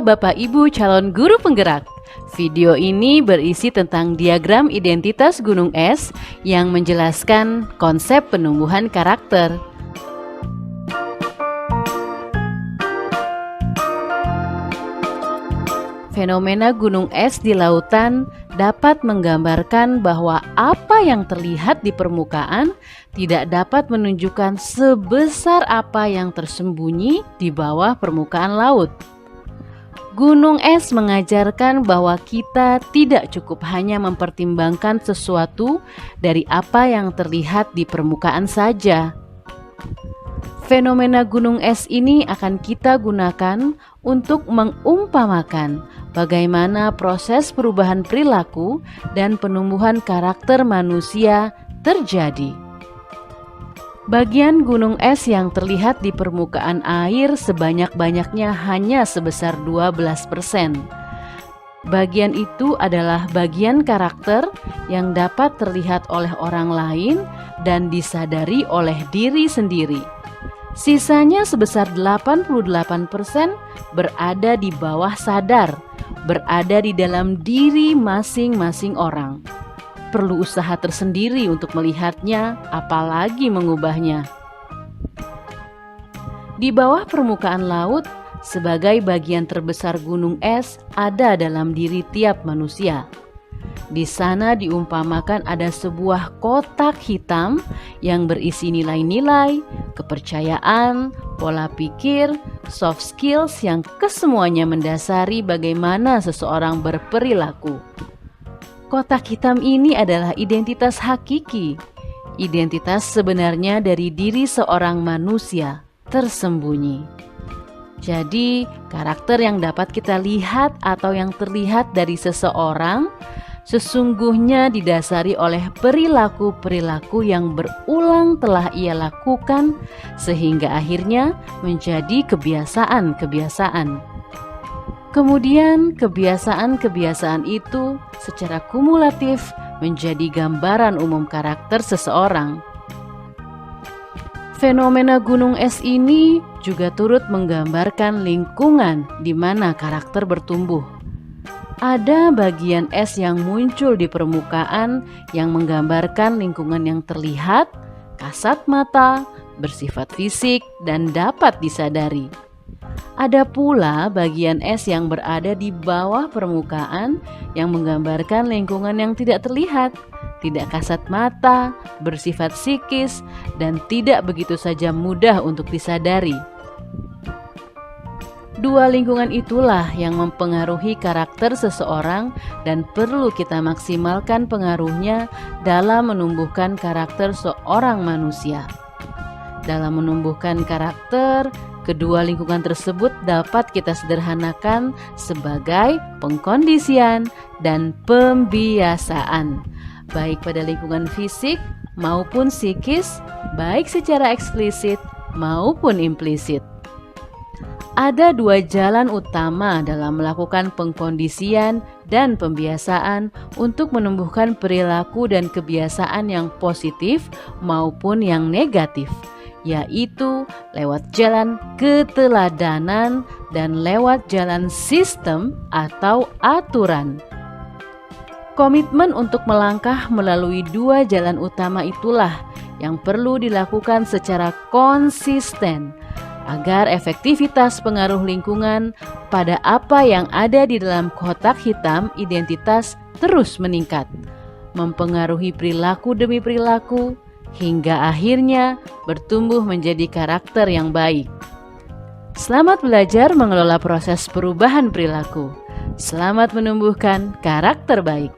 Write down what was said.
Halo Bapak Ibu calon guru penggerak. Video ini berisi tentang diagram identitas gunung es yang menjelaskan konsep penumbuhan karakter. Fenomena gunung es di lautan dapat menggambarkan bahwa apa yang terlihat di permukaan tidak dapat menunjukkan sebesar apa yang tersembunyi di bawah permukaan laut. Gunung es mengajarkan bahwa kita tidak cukup hanya mempertimbangkan sesuatu dari apa yang terlihat di permukaan saja. Fenomena gunung es ini akan kita gunakan untuk mengumpamakan bagaimana proses perubahan perilaku dan penumbuhan karakter manusia terjadi. Bagian gunung es yang terlihat di permukaan air sebanyak-banyaknya hanya sebesar 12%. Bagian itu adalah bagian karakter yang dapat terlihat oleh orang lain dan disadari oleh diri sendiri. Sisanya sebesar 88% berada di bawah sadar, berada di dalam diri masing-masing orang. Perlu usaha tersendiri untuk melihatnya, apalagi mengubahnya. Di bawah permukaan laut, sebagai bagian terbesar gunung es ada dalam diri tiap manusia. Di sana diumpamakan ada sebuah kotak hitam yang berisi nilai-nilai, kepercayaan, pola pikir, soft skills yang kesemuanya mendasari bagaimana seseorang berperilaku. Kotak hitam ini adalah identitas hakiki, identitas sebenarnya dari diri seorang manusia tersembunyi. Jadi, karakter yang dapat kita lihat atau yang terlihat dari seseorang sesungguhnya didasari oleh perilaku-perilaku yang berulang telah ia lakukan sehingga akhirnya menjadi kebiasaan-kebiasaan. Kemudian kebiasaan-kebiasaan itu secara kumulatif menjadi gambaran umum karakter seseorang. Fenomena gunung es ini juga turut menggambarkan lingkungan di mana karakter bertumbuh. Ada bagian es yang muncul di permukaan yang menggambarkan lingkungan yang terlihat, kasat mata, bersifat fisik, dan dapat disadari. Ada pula bagian es yang berada di bawah permukaan yang menggambarkan lingkungan yang tidak terlihat, tidak kasat mata, bersifat psikis, dan tidak begitu saja mudah untuk disadari. Dua lingkungan itulah yang mempengaruhi karakter seseorang dan perlu kita maksimalkan pengaruhnya dalam menumbuhkan karakter seorang manusia. Dalam menumbuhkan karakter, kedua lingkungan tersebut dapat kita sederhanakan sebagai pengkondisian dan pembiasaan, baik pada lingkungan fisik maupun psikis, baik secara eksplisit maupun implisit. Ada dua jalan utama dalam melakukan pengkondisian dan pembiasaan untuk menumbuhkan perilaku dan kebiasaan yang positif maupun yang negatif, yaitu lewat jalan keteladanan dan lewat jalan sistem atau aturan. Komitmen untuk melangkah melalui dua jalan utama itulah yang perlu dilakukan secara konsisten agar efektivitas pengaruh lingkungan pada apa yang ada di dalam kotak hitam identitas terus meningkat, mempengaruhi perilaku demi perilaku, hingga akhirnya bertumbuh menjadi karakter yang baik. Selamat belajar mengelola proses perubahan perilaku. Selamat menumbuhkan karakter baik.